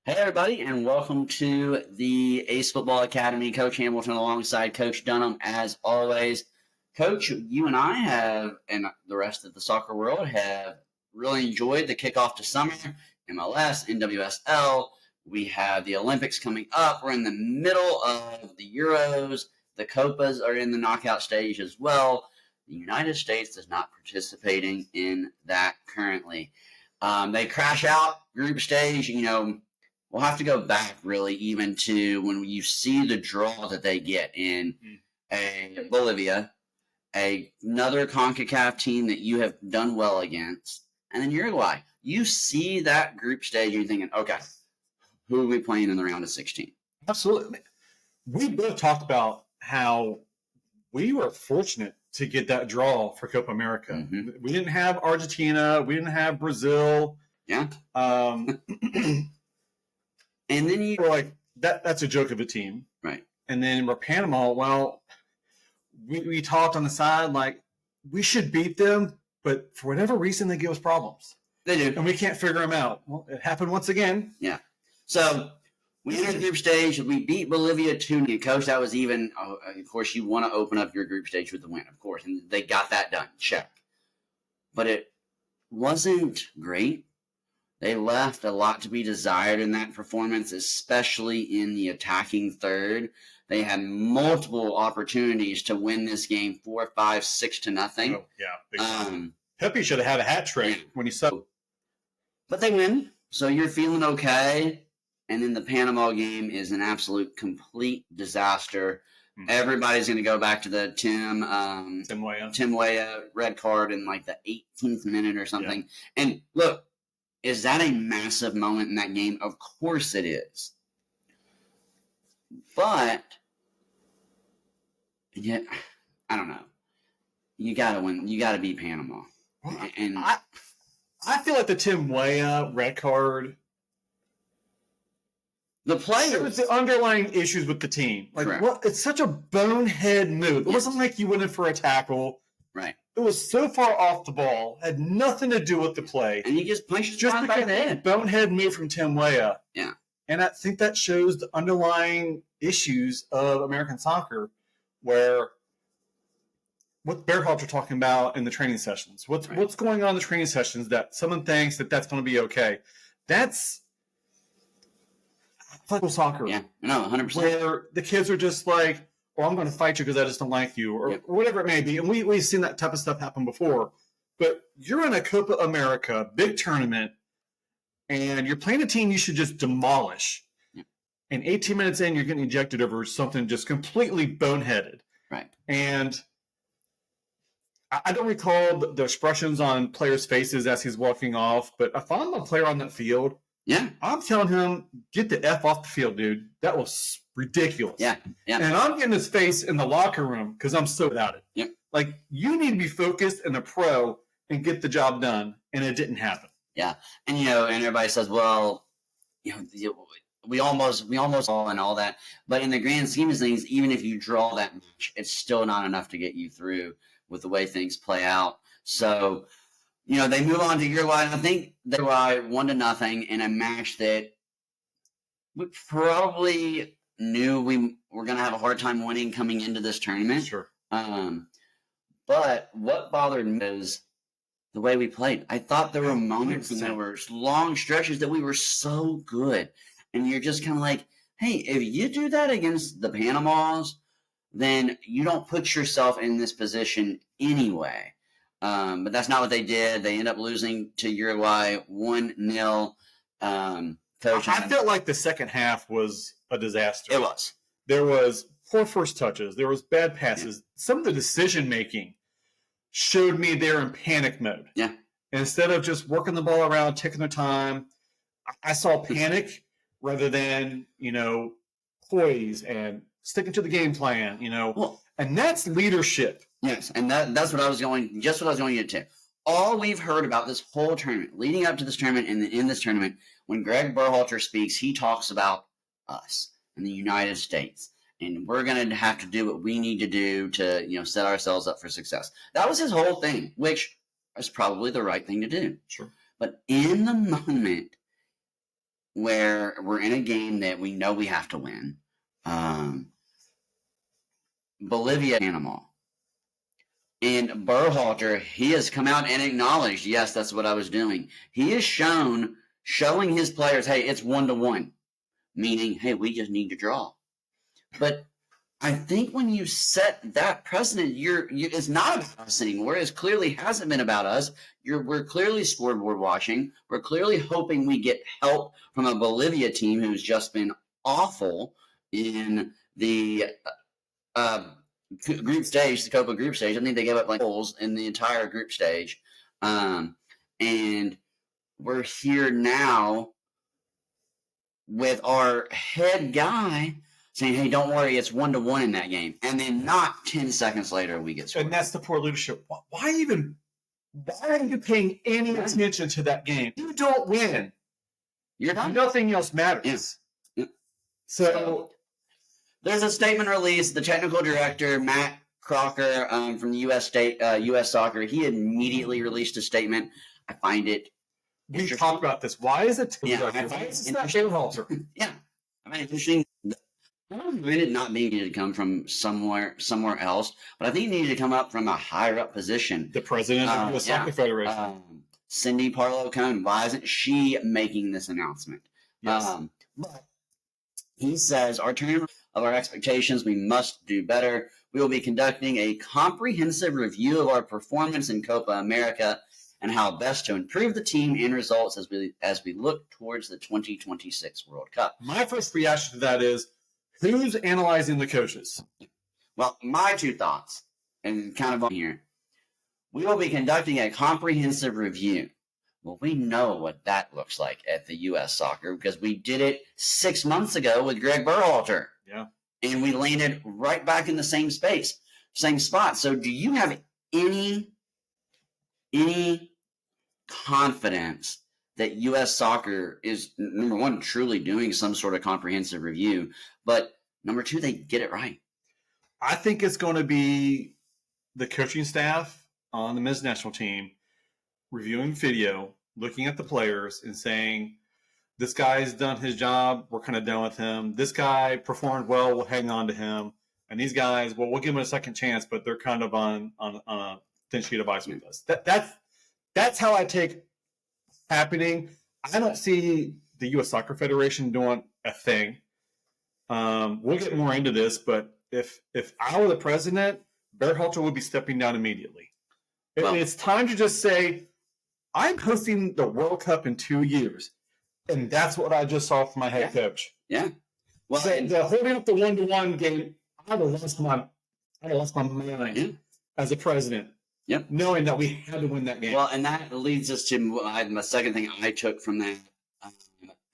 Hey, everybody, and welcome to the ACE Football Academy. Coach Hamilton alongside Coach Dunham, as always. Coach, you and I have, and the rest of the soccer world, have really enjoyed the kickoff to summer, MLS, NWSL. We have the Olympics coming up. We're in the middle of the Euros. The Copas are in the knockout stage as well. The United States is not participating in that currently. They crash out group stage, We'll have to go back really even to when you see the draw that they get in a Bolivia, another CONCACAF team that you have done well against, and then Uruguay. You see that group stage and you're thinking, okay, who are we playing in the round of 16? Absolutely. We both talked about how we were fortunate to get that draw for Copa America. Mm-hmm. We didn't have Argentina. We didn't have Brazil. Yeah. And then you were like, that's a joke of a team. Right. And then we're Panama. Well, we talked on the side like we should beat them, but for whatever reason, they give us problems. They do. And we can't figure them out. Well, it happened once again. Yeah. So we entered the group stage. We beat Bolivia 2-0. Coach, that was even, of course, you want to open up your group stage with the win, of course. And they got that done. Check. But it wasn't great. They left a lot to be desired in that performance, especially in the attacking third. They had multiple opportunities to win this game 4, 5, 6-0. Oh, yeah. Pepe should have had a hat trick when he saw. But they win, so you're feeling okay. And then the Panama game is an absolute complete disaster. Mm-hmm. Everybody's going to go back to the Tim Weah red card in like the 18th minute or something. Yeah. And look, is that a massive moment in that game? Of course it is. But, yeah, I don't know. You got to win. You got to beat Panama. And I feel like the Tim Weah red card. The players. It was the underlying issues with the team. Like, well, it's such a bonehead move. It wasn't like you went in for a tackle. Right. It was so far off the ball, had nothing to do with the play. And he just punched just by the head. Bonehead move from Tim Weah. Yeah. And I think that shows the underlying issues of American soccer, where what Berhalter talking about in the training sessions. What's going on in the training sessions that someone thinks that's going to be okay. That's football soccer. Yeah, no, 100%. Where the kids are just like, I'm going to fight you because I just don't like you, or whatever it may be. And we've seen that type of stuff happen before. But you're in a Copa America, big tournament, and you're playing a team you should just demolish. Yeah. And 18 minutes in, you're getting ejected over something just completely boneheaded. Right. And I don't recall the expressions on players' faces as he's walking off, but if I'm a player on that field, I'm telling him, get the F off the field, dude. That was ridiculous. Yeah. And I'm getting his face in the locker room because I'm so without it. Yeah. Like, you need to be focused and a pro and get the job done, and it didn't happen. Yeah. And, and everybody says, well, we almost all and all that. But in the grand scheme of things, even if you draw that match, it's still not enough to get you through with the way things play out. So, they move on to Uruguay, and I think they were 1-0 in a match that we probably knew we were going to have a hard time winning coming into this tournament. Sure. But what bothered me is the way we played. I thought there were moments and there were long stretches that we were so good. And you're just kind of like, hey, if you do that against the Panamas, then you don't put yourself in this position anyway. But that's not what they did. They end up losing to Uruguay 1-0. I felt like the second half was a disaster. It was. There was poor first touches. There was bad passes. Yeah. Some of the decision-making showed me they're in panic mode. Yeah. And instead of just working the ball around, taking their time, I saw panic rather than, poise and sticking to the game plan, and that's leadership. Yes, and that's what I was going to get to. All we've heard about this whole tournament, leading up to this tournament and in this tournament, when Greg Berhalter speaks, he talks about us and the United States. And we're going to have to do what we need to do to, set ourselves up for success. That was his whole thing, which is probably the right thing to do. Sure. But in the moment, where we're in a game that we know we have to win. Bolivia animal. And Berhalter, he has come out and acknowledged, yes, that's what I was doing. He is showing his players, hey, it's 1-1, meaning, hey, we just need to draw. But I think when you set that precedent, it's not about us anymore. It clearly hasn't been about us. We're clearly scoreboard watching. We're clearly hoping we get help from a Bolivia team who's just been awful in the group stage, the Copa group stage. I think they gave up goals in the entire group stage. And we're here now with our head guy saying, hey, don't worry, it's 1-1 in that game. And then not 10 seconds later, we get scored. And that's the poor leadership. Why are you paying any attention to that game? You don't win. You're done. Nothing else matters. Yeah. So there's a statement released. The technical director, Matt Crocker, from the U.S. Soccer, he immediately released a statement. I find it we talked about this. Why is it? Yeah, it's not Berhalter. Yeah, I mean, interesting. I don't mean it not being needed to come from somewhere else, but I think it needed to come up from a higher up position. The president of the U.S. Soccer Federation. Cindy Parlow-Cohn. Why isn't she making this announcement? Yes. But he says, our turn of our expectations, we must do better. We will be conducting a comprehensive review of our performance in Copa América and how best to improve the team and results as we look towards the 2026 World Cup. My first reaction to that is, who's analyzing the coaches? Well, my two thoughts, and kind of on here. We will be conducting a comprehensive review. Well, we know what that looks like at the U.S. Soccer because we did it 6 months ago with Greg Berhalter. Yeah. And we landed right back in the same spot. So do you have any confidence that U.S. Soccer is, number one, truly doing some sort of comprehensive review, but number two, they get it right? I think it's going to be the coaching staff on the men's national team reviewing video, looking at the players and saying, this guy's done his job, we're kind of done with him. This guy performed well, we'll hang on to him. And these guys, well, we'll give them a second chance, but they're kind of on a thin sheet of ice with us. That's how I take happening. I don't see the U.S. Soccer Federation doing a thing. We'll get more into this, but if I were the president, Berhalter would be stepping down immediately. It's time to just say, I'm hosting the World Cup in 2 years. And that's what I just saw from my head coach. Yeah. Well, the holding up the 1-1 game, I'd have lost my mind as a president. Yep. Knowing that we had to win that game. Well, and that leads us to my second thing I took from that,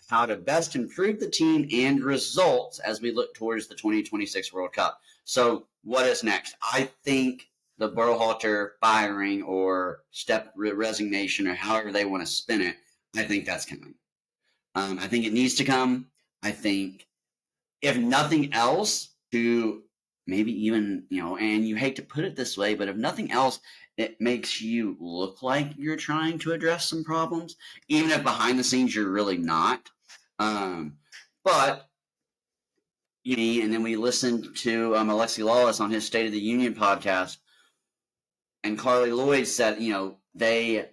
how to best improve the team and results as we look towards the 2026 World Cup. So what is next? I think the Berhalter firing or resignation or however they want to spin it, I think that's coming. I think it needs to come. I think if nothing else to maybe even, and you hate to put it this way, but if nothing else, it makes you look like you're trying to address some problems, even if behind the scenes you're really not. But, and then we listened to Alexi Lawless on his State of the Union podcast, and Carly Lloyd said, they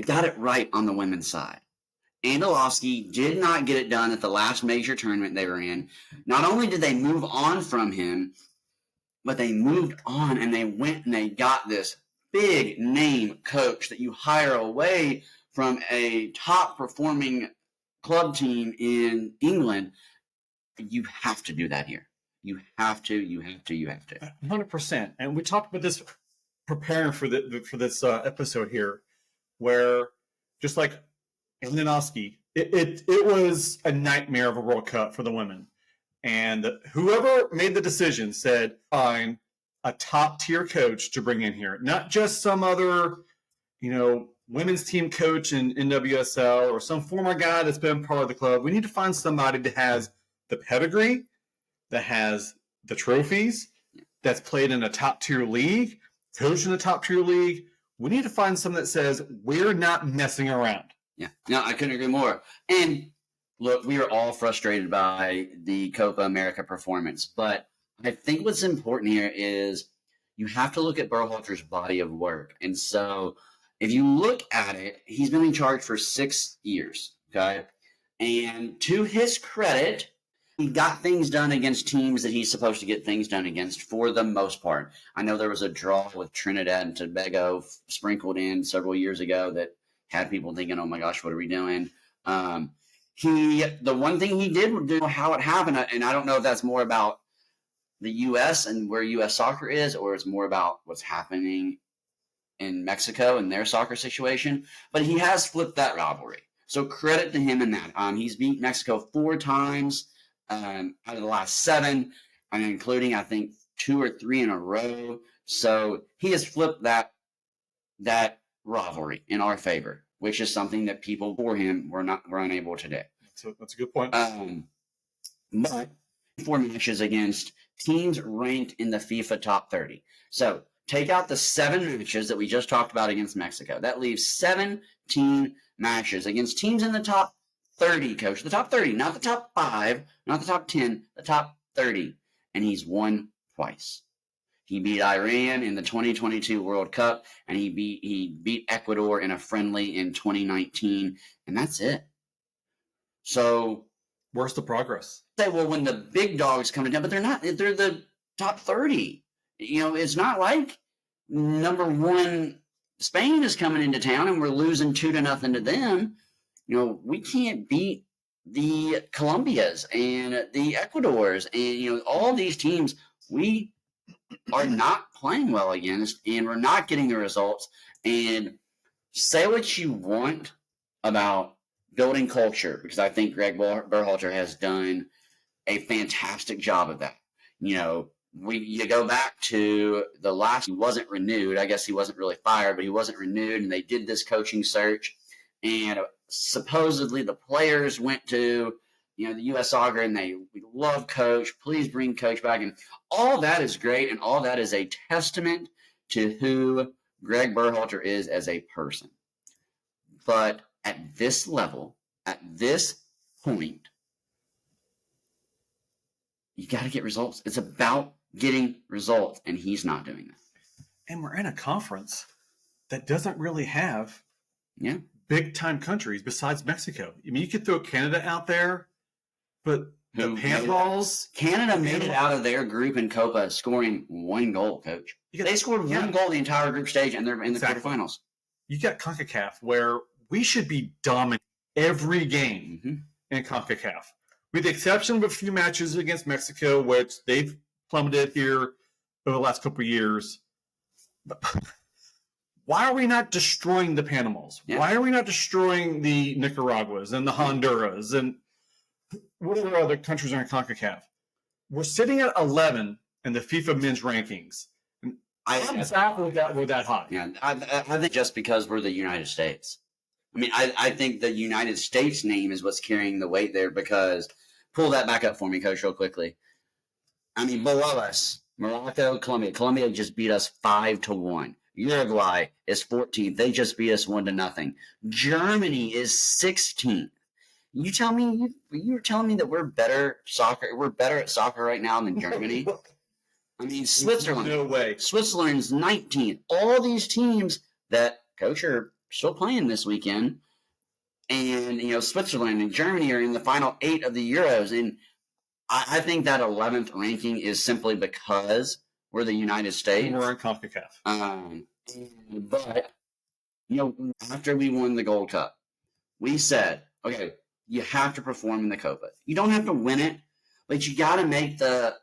got it right on the women's side. Andolovsky did not get it done at the last major tournament they were in. Not only did they move on from him, but they moved on and they went and they got this big name coach that you hire away from a top performing club team in England. You have to do that here. You have to. 100%. And we talked about this preparing for this episode here, where just like Andonovsky, it was a nightmare of a World Cup for the women. And whoever made the decision said, find a top-tier coach to bring in here. Not just some other, women's team coach in NWSL or some former guy that's been part of the club. We need to find somebody that has the pedigree, that has the trophies, that's played in a top-tier league, coached in a top-tier league. We need to find someone that says, we're not messing around. Yeah, no, I couldn't agree more. And Look, we are all frustrated by the Copa America performance, but I think what's important here is you have to look at Berhalter's body of work. And so if you look at it, he's been in charge for 6 years, okay? And to his credit, he got things done against teams that he's supposed to get things done against for the most part. I know there was a draw with Trinidad and Tobago sprinkled in several years ago that had people thinking, oh my gosh, what are we doing? The one thing he did do how it happened, and I don't know if that's more about the U.S. and where U.S. soccer is, or it's more about what's happening in Mexico and their soccer situation. But he has flipped that rivalry, so credit to him in that. He's beat Mexico 4 times out of the last 7, and including I think 2 or 3 in a row. So he has flipped that rivalry in our favor, which is something that people for him were unable to do. That's a good point. But 4 matches against teams ranked in the FIFA top 30. So take out the 7 matches that we just talked about against Mexico. That leaves 17 matches against teams in the top 30, coach. The top 30, not the top 5, not the top 10, the top 30. And he's won twice. He beat Iran in the 2022 World Cup, and he beat Ecuador in a friendly in 2019, and that's it. So where's the progress? Say, well, when the big dogs come down, but they're not. They're the top 30. It's not like number 1 Spain is coming into town and we're losing 2-0 to them. We can't beat the Colombias and the Ecuadors and all these teams. We are not playing well against, and we're not getting the results. And say what you want about building culture, because I think Greg Berhalter has done a fantastic job of that. You go back to the last, he wasn't renewed. I guess he wasn't really fired, but he wasn't renewed, and they did this coaching search. And supposedly the players went to the U.S. Soccer, and we love Coach. Please bring Coach back. And all that is great, and all that is a testament to who Greg Berhalter is as a person. But at this level, at this point, you got to get results. It's about getting results, and he's not doing that. And we're in a conference that doesn't really have big-time countries besides Mexico. I mean, you could throw Canada out there, but the handballs... Canada made it out of their group in Copa scoring 1 goal, Coach. They scored 1 goal the entire group stage, and they're in the quarterfinals. You got CONCACAF, where we should be dominant every game in CONCACAF. With the exception of a few matches against Mexico, which they've plummeted here over the last couple of years. Why are we not destroying the Panamas? Yeah. Why are we not destroying the Nicaraguas and the Honduras and whatever other countries are in CONCACAF? We're sitting at 11 in the FIFA men's rankings. I'm baffled that we're that high. Yeah, I think just because we're the United States. I mean, I think the United States name is what's carrying the weight there, because pull that back up for me, Coach, real quickly. I mean, below us, Morocco, Colombia. Colombia just beat us 5-1. Uruguay is 14th. They just beat us 1-0. Germany is 16th. You were telling me that we're better at soccer right now than Germany? I mean, Switzerland. No way. Switzerland's 19th. All these teams that, Coach, are still playing this weekend. And, Switzerland and Germany are in the final 8 of the Euros. And I think that 11th ranking is simply because we're the United States. We're in CONCACAF. But, after we won the Gold Cup, we said, okay, you have to perform in the Copa. You don't have to win it, but you got to make the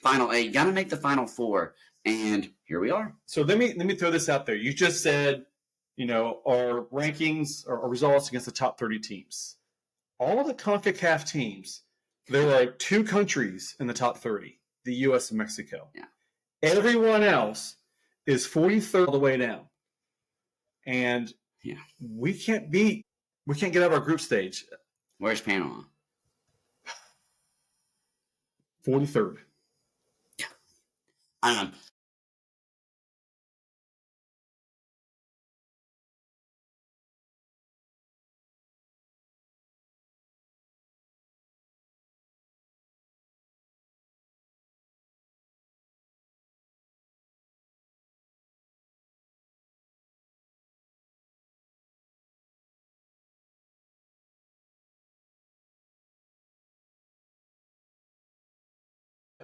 final 8. You got to make the final 4. And here we are. So let me throw this out there. You just said, our rankings, our results against the top 30 teams. All of the CONCACAF teams, there are 2 countries in the top 30, the U.S. and Mexico. Yeah. Everyone else is 43rd all the way down. And we can't get out of our group stage. Where's Panama? 43rd. Yeah.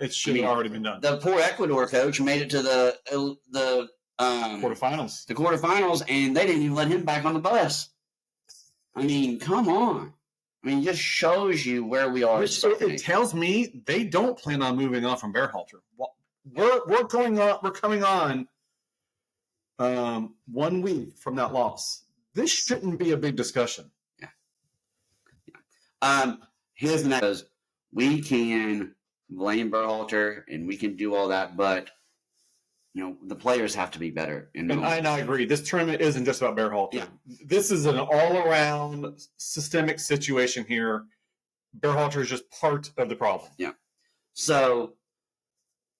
It should have already been done. The poor Ecuador coach made it to the quarterfinals. The quarterfinals, and they didn't even let him back on the bus. I mean, come on. I mean, it just shows you where we are. It tells me they don't plan on moving on from Berhalter. We're coming on 1 week from that loss. This shouldn't be a big discussion. Here's the next. We can blame Berhalter and we can do all that, but the players have to be better. And I agree. This tournament isn't just about Berhalter. Yeah. This is an all-around systemic situation here. Berhalter is just part of the problem. Yeah. So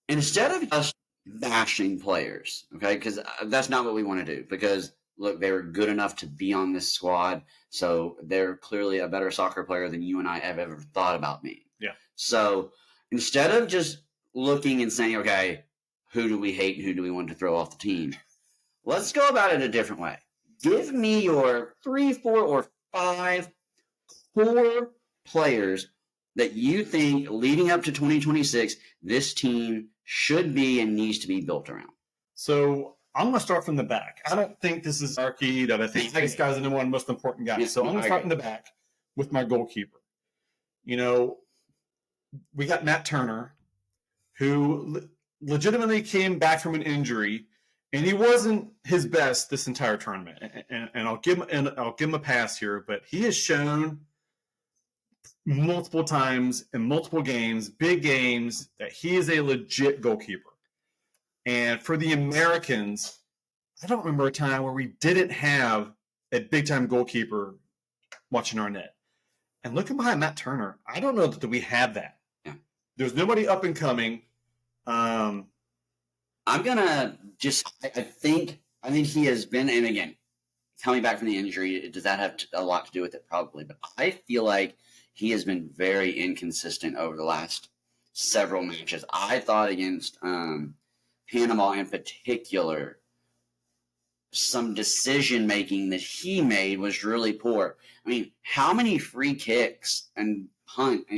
instead of just bashing players, okay, because that's not what we want to do. Because look, they were good enough to be on this squad, so they're clearly a better soccer player than you and I have ever thought about being. Yeah. So instead of just looking and saying, okay, who do we hate and who do we want to throw off the team? Let's go about it a different way. Give me your 3, 4, or 5 core players that you think leading up to 2026 this team should be and needs to be built around. So I'm going to start from the back. I don't think this is archy that I think this guy's the number one most important guy. So I'm going to start in the back with my goalkeeper. We got Matt Turner, who legitimately came back from an injury, and he wasn't his best this entire tournament. And I'll give him a pass here, but he has shown multiple times in multiple games, big games, that he is a legit goalkeeper. And for the Americans, I don't remember a time where we didn't have a big-time goalkeeper watching our net. And looking behind Matt Turner, I don't know that we have that. Yeah. There's nobody up and coming. I'm gonna I think he has been, and again, coming back from the injury, does that have a lot to do with it? Probably, but I feel like he has been very inconsistent over the last several matches. I thought against Panama in particular, some decision making that he made was really poor. I mean, how many free kicks and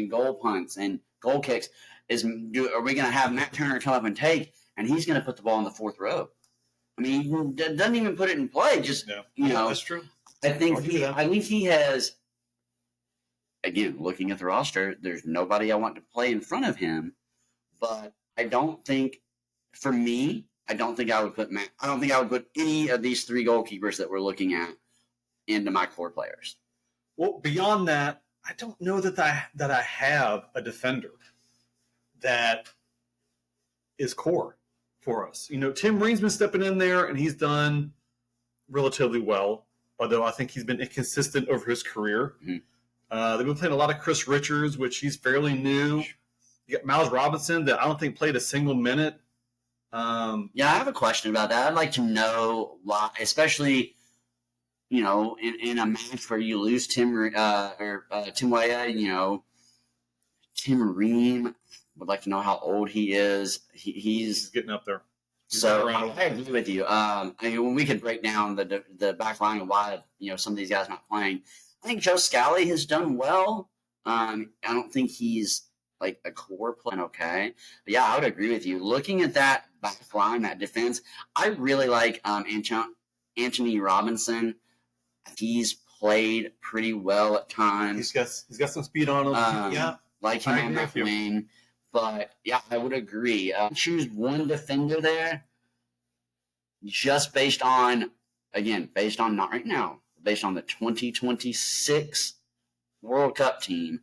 goal punts and goal kicks are we going to have Matt Turner come up and take, and he's going to put the ball in the 4th row? I mean, he doesn't even put it in play. That's true. I think he has. Again, looking at the roster, there's nobody I want to play in front of him. But I don't think, for me, I don't think I would put any of these 3 goalkeepers that we're looking at into my core players. Well, beyond that, I don't know that I have a defender that is core for us. Tim Ream's been stepping in there, and he's done relatively well, although I think he's been inconsistent over his career. Mm-hmm. They've been playing a lot of Chris Richards, which he's fairly new. You got Miles Robinson that I don't think played a single minute. I have a question about that. I'd like to know why, especially, in a match where you lose Tim Weah, Tim Ream. Would like to know how old he is. He's getting up there. So I agree with you. When we could break down the back line of why some of these guys not playing. I think Joe Scally has done well. I don't think he's like a core player. Okay, but yeah, I would agree with you. Looking at that back line, that defense, I really like Anthony Robinson. He's played pretty well at times. He's got some speed on him. Like him on that wing. But yeah, I would agree. Choose one defender there, just based on not right now, based on the 2026 World Cup team.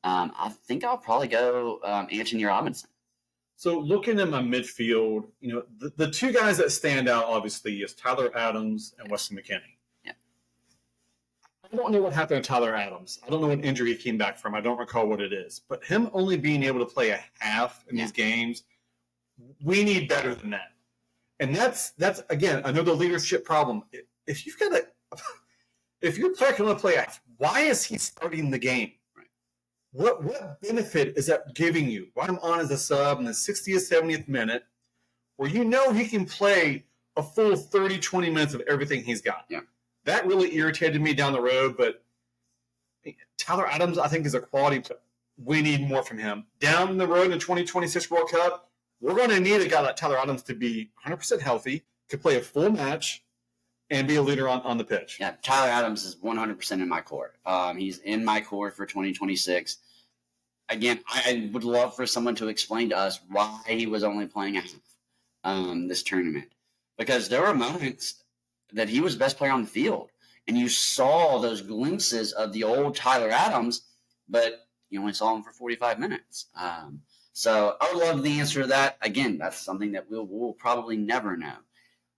I think I'll probably go Anthony Robinson. So looking at my midfield, the 2 guys that stand out obviously is Tyler Adams and Weston McKennie. Yeah. I don't know what happened to Tyler Adams. I don't know what injury he came back from. I don't recall what it is. But him only being able to play a half in these games, we need better than that. And that's again another leadership problem. If your player can only play a half, why is he starting the game? Right. What benefit is that giving you? Why him on as a sub in the 60th, 70th minute, where he can play a full 30, 20 minutes of everything he's got? Yeah. That really irritated me down the road, but Tyler Adams, I think, is a quality player. we need more from him. Down the road in the 2026 World Cup, we're going to need a guy like Tyler Adams to be 100% healthy, to play a full match, and be a leader on the pitch. Yeah, Tyler Adams is 100% in my core. He's in my core for 2026. Again, I would love for someone to explain to us why he was only playing half this tournament. Because there were moments that he was the best player on the field. And you saw those glimpses of the old Tyler Adams, but you only saw him for 45 minutes. So I would love the answer to that. Again, that's something that we'll probably never know.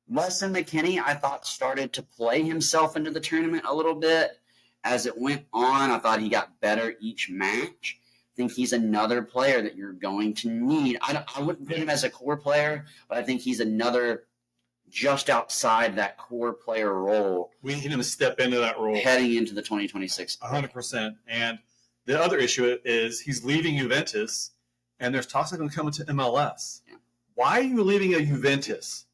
Weston McKennie, I thought, started to play himself into the tournament a little bit. As it went on, I thought he got better each match. I think he's another player that you're going to need. I wouldn't put him as a core player, but I think he's another just outside that core player role. We need him to step into that role. Heading into the 2026. 100%. And the other issue is he's leaving Juventus, and there's talks of him coming to MLS. Yeah. Why are you leaving a Juventus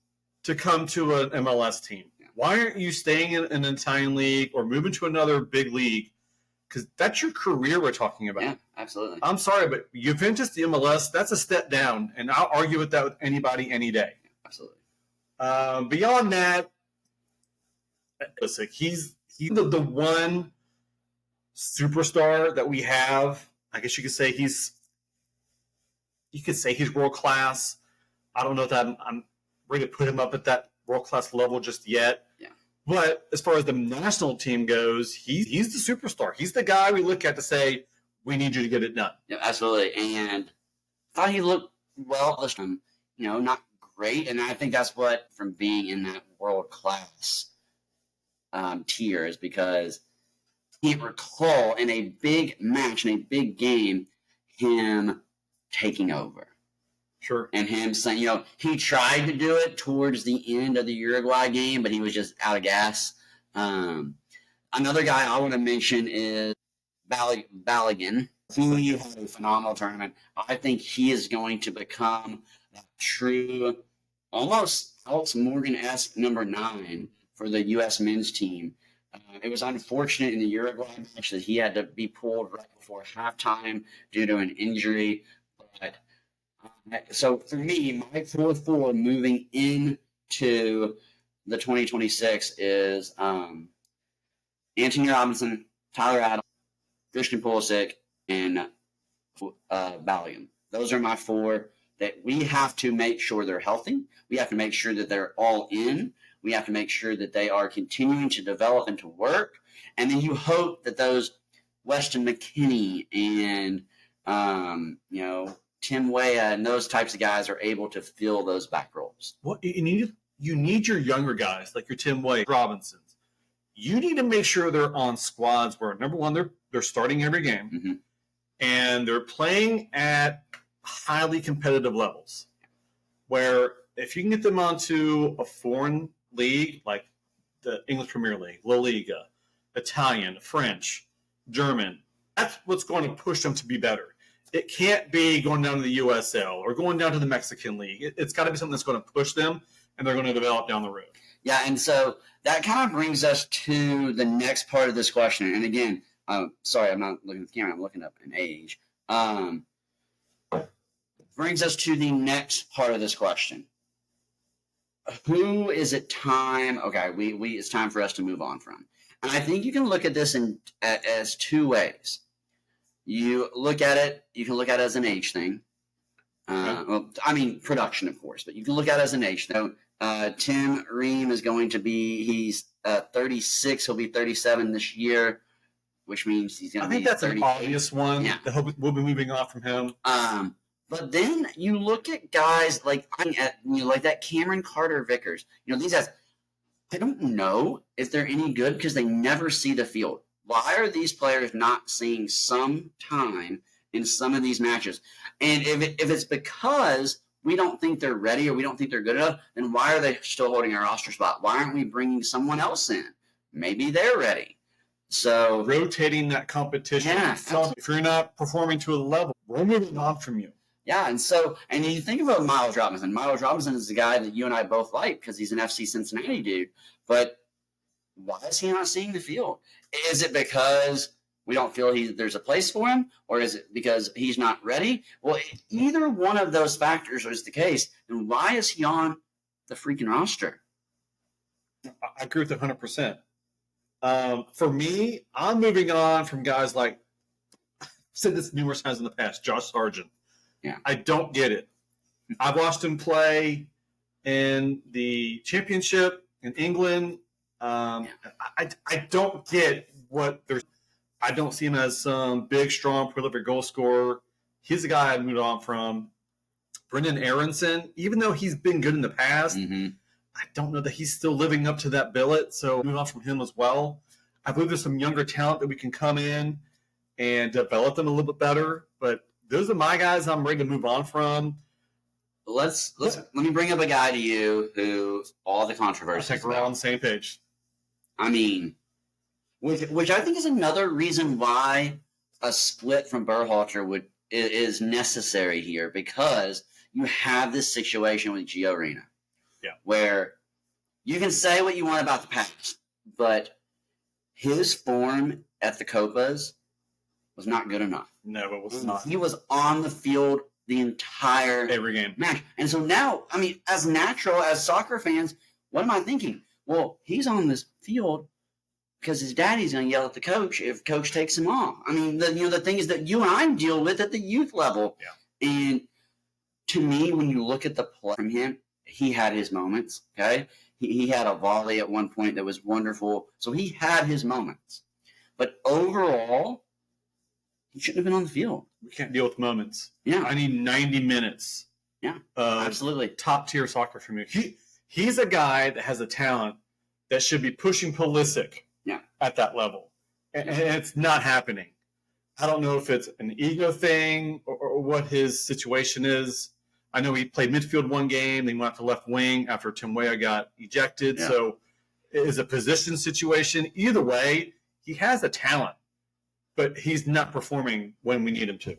to come to an MLS team? Yeah. Why aren't you staying in an Italian league or moving to another big league? Because that's your career we're talking about. Yeah, absolutely. I'm sorry, but Juventus to MLS, that's a step down, and I'll argue with that with anybody any day. Yeah, absolutely. Beyond that, listen, he's the one superstar that we have. I guess you could say he's world class. I don't know if I'm ready to put him up at that world class level just yet. Yeah. But as far as the national team goes, he's the superstar. He's the guy we look at to say, we need you to get it done. Yeah, absolutely. And I thought he looked well. Listen, not great. And I think that's what, from being in that world class tier, is because I can't recall in a big match, in a big game, him taking over. Sure. And him saying, he tried to do it towards the end of the Uruguay game, but he was just out of gas. Another guy I want to mention is Balogun, who had a phenomenal tournament. I think he is going to become that true, almost Alex Morgan-esque number 9 for the U.S. men's team. It was unfortunate in the Uruguay match that he had to be pulled right before halftime due to an injury. But so for me, my 4-4 moving into the 2026 is Anthony Robinson, Tyler Adams, Christian Pulisic, and Balogun. Those are my 4 that we have to make sure they're healthy. We have to make sure that they're all in. We have to make sure that they are continuing to develop and to work. And then you hope that those Weston McKennie and, Tim Weah and those types of guys are able to fill those back roles. What you need your younger guys like your Tim Weah, Robinsons. You need to make sure they're on squads where, number one, they're starting every game, Mm-hmm. and they're playing at highly competitive levels. Where if you can get them onto a foreign league like the English Premier League, La Liga, Italian, French, German, that's what's going to push them to be better. It can't be going down to the USL or going down to the Mexican League. It's got to be something that's going to push them, and they're going to develop down the road. Yeah, and so that kind of brings us to the next part of this question. And again, sorry, I'm not looking at the camera. I'm looking up an age. Brings us to the next part of this question. Who is it time? Okay, it's time for us to move on from. And I think you can look at this as 2 ways. You can look at it as an age thing. Production, of course, but you can look at it as an age thing. Tim Ream is going to be, he's 36. He'll be 37 this year, which means he's going to be 38. I think that's an obvious one. Yeah. We'll be moving on from him. But then you look at guys like that Cameron Carter-Vickers. These guys, I don't know if they're any good because they never see the field. Why are these players not seeing some time in some of these matches? And if it's because we don't think they're ready or we don't think they're good enough, then why are they still holding our roster spot? Why aren't we bringing someone else in? Maybe they're ready. So rotating that competition. Yeah, if you're not performing to a level, we're moving on from you. Yeah, and you think about Miles Robinson. Miles Robinson is the guy that you and I both like because he's an FC Cincinnati dude. But why is he not seeing the field? Is it because we don't feel there's a place for him, or is it because he's not ready? Well, either one of those factors is the case, then why is he on the freaking roster? I agree with 100%. For me, I'm moving on from guys like, I've said this numerous times in the past, Josh Sargent. Yeah. I don't get it. I've watched him play in the championship in England. I don't get what there's. I don't see him as some big, strong, prolific goal scorer. He's the guy I moved on from. Brendan Aronson, even though he's been good in the past, I don't know that he's still living up to that billet. So move on from him as well. I believe there's some younger talent that we can come in and develop them a little bit better. But those are my guys I'm ready to move on from. Let me bring up a guy to you who all the controversy. I think we're all on the same page. I mean, which I think is another reason why a split from Berhalter is necessary here, because you have this situation with Gio Reyna, where you can say what you want about the past, but his form at the Copas was not good enough. No, it was not. He was on the field the entire every game match. And so now, I mean, as natural as soccer fans, what am I thinking? Well, he's on this field because his daddy's going to yell at the coach if coach takes him off. I mean, the things that you and I deal with at the youth level. Yeah. And to me, when you look at the play from him, he had his moments, okay? He had a volley at one point that was wonderful. So he had his moments. But overall, he shouldn't have been on the field. We can't deal with moments. Yeah. I need 90 minutes. Yeah, absolutely. Top-tier soccer for me. He's a guy that has a talent that should be pushing Pulisic at that level. And it's not happening. I don't know if it's an ego thing or what his situation is. I know he played midfield one game, then he went to left wing after Tim Weah got ejected. Yeah. So it is a position situation. Either way, he has a talent, but he's not performing when we need him to.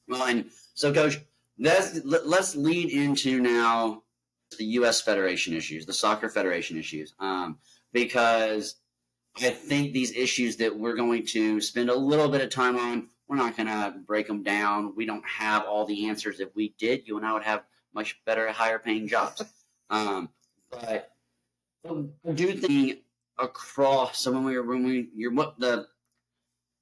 Well, and so, Coach, let's lead into now the U.S. Federation issues, the Soccer Federation issues, because I think these issues that we're going to spend a little bit of time on, we're not going to break them down. We don't have all the answers. If we did, you and I would have much better, higher-paying jobs. But I do think across, so what the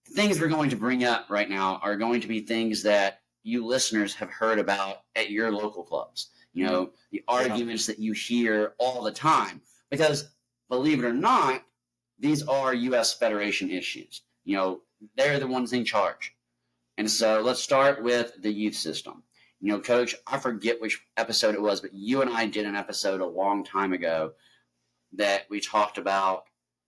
things we're going to bring up right now are going to be things that you listeners have heard about at your local clubs. You know, the arguments that you hear all the time. Because, believe it or not, these are U.S. Federation issues. You know, they're the ones in charge. And so let's start with the youth system. You know, Coach, I forget which episode it was, but you and I did an episode a long time ago that we talked about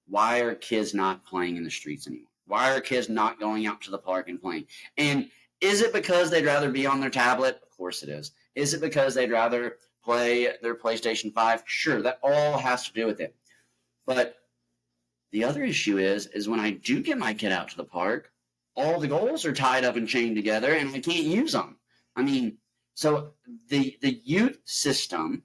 why are kids not playing in the streets anymore? Why are kids not going out to the park and playing? And is it because they'd rather be on their tablet? Of course it is. Is it because they'd rather play their PlayStation 5? Sure, that all has to do with it. But the other issue is when I do get my kid out to the park, all the goals are tied up and chained together, and I can't use them. I mean, so the youth system,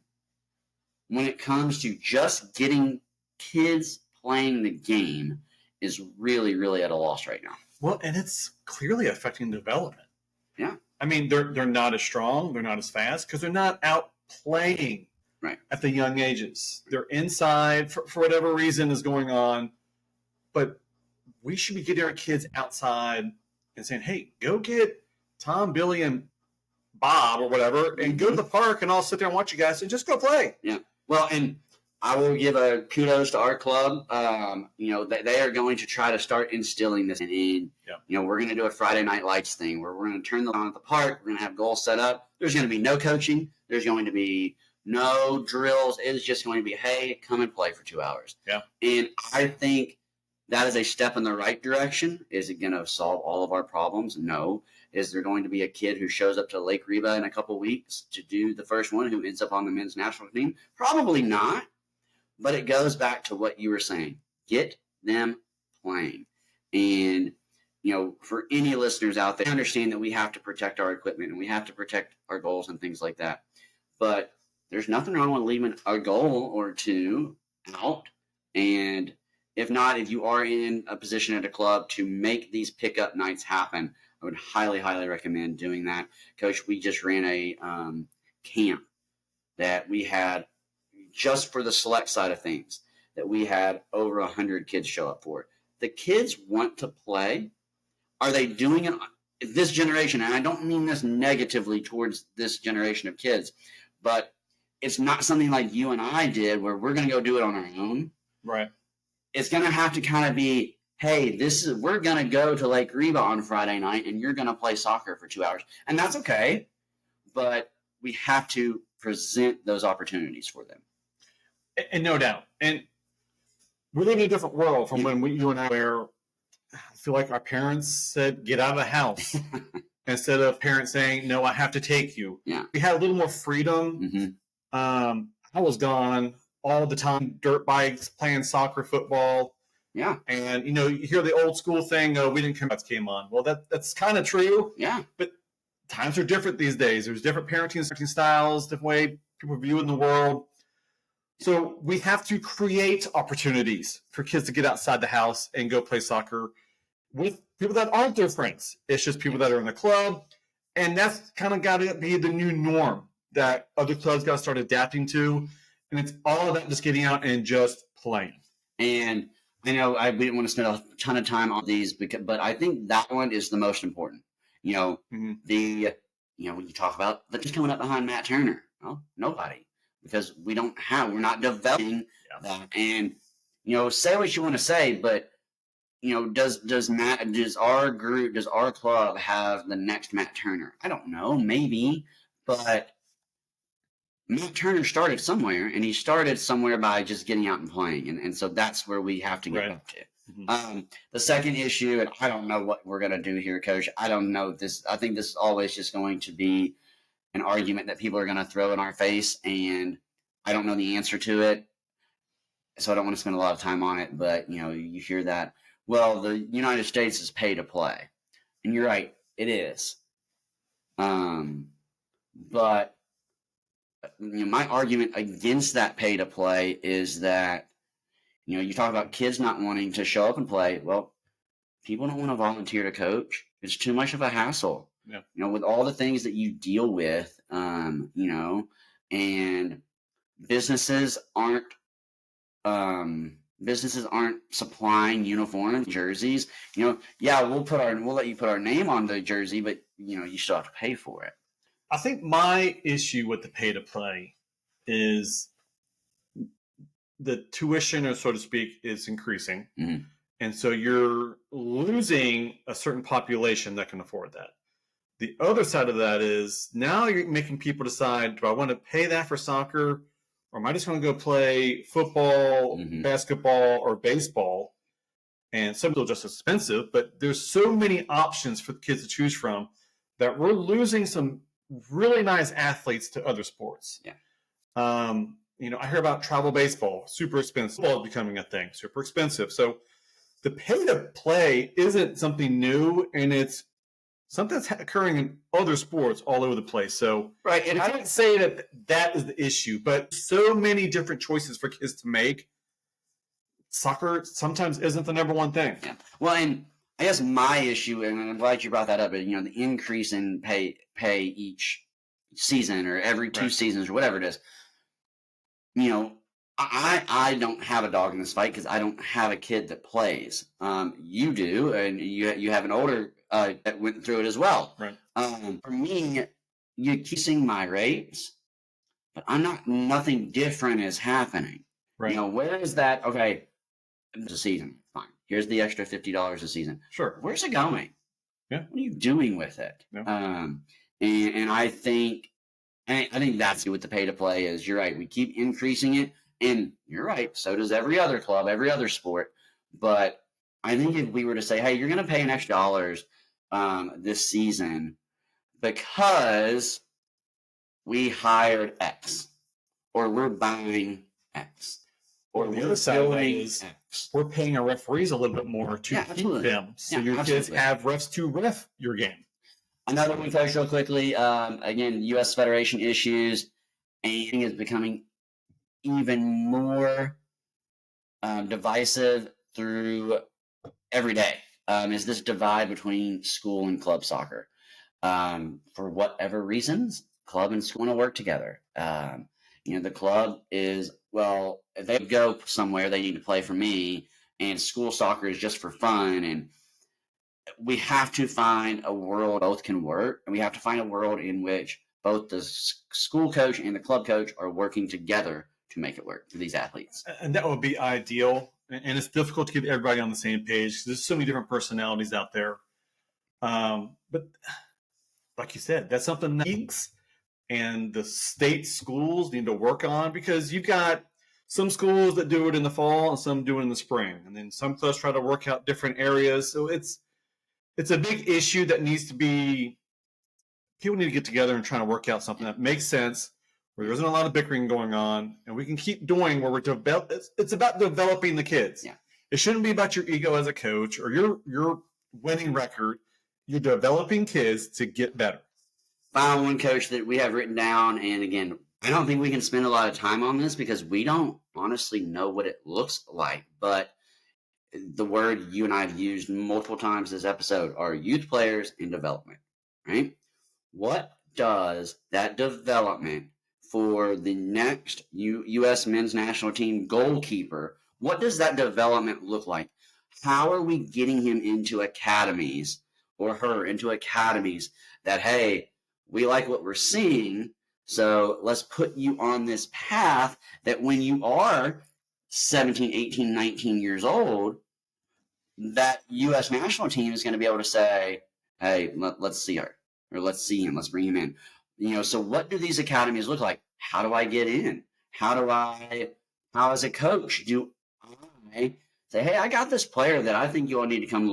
when it comes to just getting kids playing the game, is really, really at a loss right now. Well, and it's clearly affecting development. Yeah. I mean, they're not as strong, they're not as fast, because they're not out playing at the young ages. They're inside for whatever reason is going on. But we should be getting our kids outside and saying, hey, go get Tom, Billy, and Bob or whatever, and go to the park, and I'll sit there and watch you guys, and just go play. Yeah. Well, and I will give a kudos to our club. You know, they are going to try to start instilling this in. You know, we're going to do a Friday Night Lights thing where we're going to turn the on at the park. We're going to have goals set up. There's going to be no coaching. There's going to be no drills. It is just going to be, hey, come and play for 2 hours. Yeah. And I think that is a step in the right direction. Is it going to solve all of our problems? No. Is there going to be a kid who shows up to Lake Reba in a couple weeks to do the first one who ends up on the men's national team? Probably not. But it goes back to what you were saying. Get them playing. And, you know, for any listeners out there, I understand that we have to protect our equipment and we have to protect our goals and things like that. But there's nothing wrong with leaving a goal or two out. And if not, if you are in a position at a club to make these pickup nights happen, I would highly, highly recommend doing that. Coach, we just ran a camp that we had just for the select side of things, that we had over 100 kids show up for. The kids want to play. Are they doing it? This generation, and I don't mean this negatively towards this generation of kids, but it's not something like you and I did where we're going to go do it on our own. Right. It's going to have to kind of be, hey, we're going to go to Lake Reba on Friday night and you're going to play soccer for 2 hours. And that's okay, but we have to present those opportunities for them. And no doubt. And we live in a different world from when you and I were. I feel like our parents said, get out of the house, instead of parents saying, no, I have to take you. Yeah. We had a little more freedom. Mm-hmm. I was gone all the time, dirt bikes, playing soccer, football. Yeah. And, you hear the old school thing, we didn't come, came on. Well, that's kind of true. Yeah. But times are different these days. There's different parenting styles, different way people view in the world. So we have to create opportunities for kids to get outside the house and go play soccer with people that aren't their friends. It's just people that are in the club. And that's kind of got to be the new norm that other clubs got to start adapting to. And it's all about just getting out and just playing. And I know we didn't want to spend a ton of time on these, but I think that one is the most important. When you talk about just coming up behind Matt Turner, well, nobody. Because we're not developing that. And, say what you want to say, but, does our club have the next Matt Turner? I don't know, maybe, but Matt Turner started somewhere, and he started somewhere by just getting out and playing. And so that's where we have to get up to. Mm-hmm. The second issue, and I don't know what we're going to do here, Coach. I don't know this. I think this is always just going to be an argument that people are going to throw in our face, and I don't know the answer to it, so I don't want to spend a lot of time on it, but, you hear that, well, the United States is pay to play, and you're right, it is. But my argument against that pay to play is that, you talk about kids not wanting to show up and play. Well, people don't want to volunteer to coach. It's too much of a hassle. Yeah. With all the things that you deal with, and businesses aren't supplying uniforms, jerseys. We'll let you put our name on the jersey, but you still have to pay for it. I think my issue with the pay to play is the tuition, or so to speak, is increasing. Mm-hmm. And so you're losing a certain population that can afford that. The other side of that is now you're making people decide, do I want to pay that for soccer, or am I just going to go play football, basketball, or baseball? And some are just expensive, but there's so many options for the kids to choose from that we're losing some really nice athletes to other sports. Yeah. I hear about travel baseball, super expensive. Football is becoming a thing, super expensive. So the pay to play isn't something new, and it's something that's occurring in other sports all over the place. So right, and I don't say that is the issue, but so many different choices for kids to make. Soccer sometimes isn't the number one thing. Yeah. Well, and I guess my issue, and I'm glad you brought that up, is the increase in pay each season or every two seasons or whatever it is. I don't have a dog in this fight because I don't have a kid that plays. You do, and you have an older that went through it as well. Right. For me, you're keeping my rates, but nothing different is happening. Right. Where is that? Okay, it's a season. Fine. Here's the extra $50 a season. Sure. Where's it going? Yeah. What are you doing with it? Yeah. And I think that's what the pay to play is. You're right. We keep increasing it. And you're right, so does every other club, every other sport. But I think if we were to say, hey, you're going to pay an extra dollars this season because we hired X, or we're buying X, or the we're other side of that doing is X. We're paying our referees a little bit more to keep absolutely. them. So Yeah, your absolutely. kids have refs to ref your game. Another one, Coach, real quickly. Again, U.S. Federation issues, and is becoming even more divisive through every day is this divide between school and club soccer. For whatever reasons, club and school want to work together. The club is, well, if they go somewhere, they need to play for me, and school soccer is just for fun. And we have to find a world both can work, and we have to find a world in which both the school coach and the club coach are working together to make it work for these athletes. And that would be ideal. And it's difficult to get everybody on the same page because there's so many different personalities out there. But like you said, that's something that leagues and the state schools need to work on, because you've got some schools that do it in the fall and some do it in the spring. And then some clubs try to work out different areas. So it's a big issue that needs to be, people need to get together and try to work out something that makes sense, where there isn't a lot of bickering going on, and we can keep doing where it's about developing the kids. Yeah. It shouldn't be about your ego as a coach or your winning record. You're developing kids to get better. Final one, coach, that we have written down, and again, I don't think we can spend a lot of time on this because we don't honestly know what it looks like, but the word you and I have used multiple times this episode are youth players in development, right? What does that development for the next U.S. men's national team goalkeeper, what does that development look like? How are we getting him into academies, or her into academies that, hey, we like what we're seeing, so let's put you on this path that when you are 17, 18, 19 years old, that U.S. national team is going to be able to say, hey, let's see her, or let's see him, let's bring him in. So what do these academies look like? How do I get in? How as a coach, do I say, hey, I got this player that I think you all need to come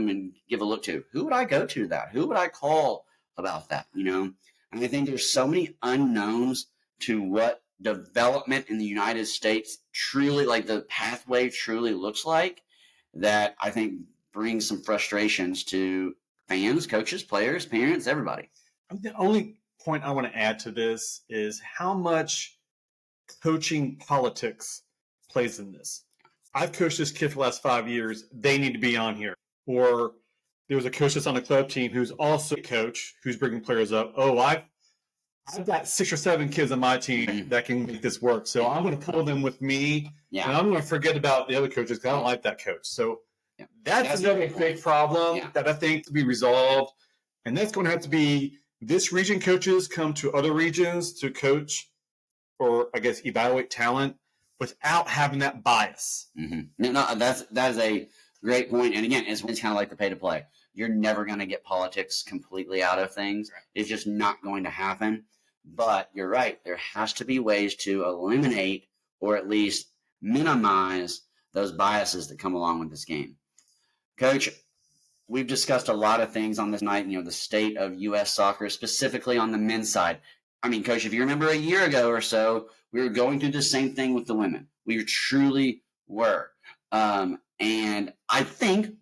and give a look to. Who would I go to that? Who would I call about that? And I think there's so many unknowns to what development in the United States truly, like the pathway truly looks like, that I think brings some frustrations to fans, coaches, players, parents, everybody. The only point I want to add to this is how much coaching politics plays in this. I've coached this kid for the last 5 years. They need to be on here. Or there was a coach that's on the club team who's also a coach who's bringing players up. Oh, I've got 6 or 7 kids on my team that can make this work. So I'm going to pull them with me, and I'm going to forget about the other coaches because I don't like that coach. So that's another big problem that I think to be resolved. And that's going to have to be this region coaches come to other regions to coach or, I guess, evaluate talent without having that bias. Mm-hmm. No, that is a great point. And again, it's kind of like the pay to play. You're never going to get politics completely out of things. Right. It's just not going to happen. But you're right. There has to be ways to eliminate or at least minimize those biases that come along with this game. Coach, we've discussed a lot of things on this night, the state of U.S. soccer, specifically on the men's side. I mean, Coach, if you remember a year ago or so, we were going through the same thing with the women. We truly were. And I think,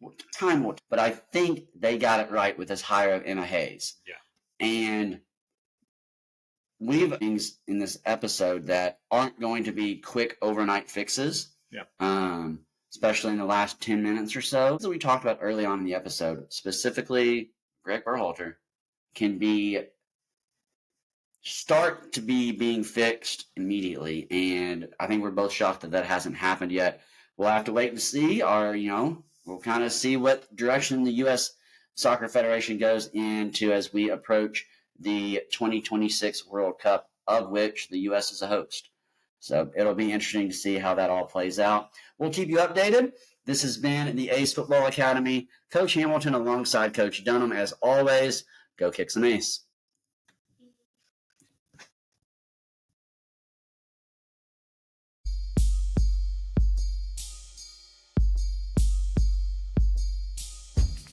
but I think they got it right with this hire of Emma Hayes. Yeah. And we've things in this episode that aren't going to be quick overnight fixes. Yeah. Especially in the last 10 minutes or so. As we talked about early on in the episode, specifically Greg Berhalter can start to be being fixed immediately. And I think we're both shocked that hasn't happened yet. We'll have to wait and see, we'll kind of see what direction the U.S. Soccer Federation goes into as we approach the 2026 World Cup, of which the U.S. is a host. So it'll be interesting to see how that all plays out. We'll keep you updated. This has been the A.C.E Football Academy. Coach Hamilton alongside Coach Dunham. As always, go kick some ace.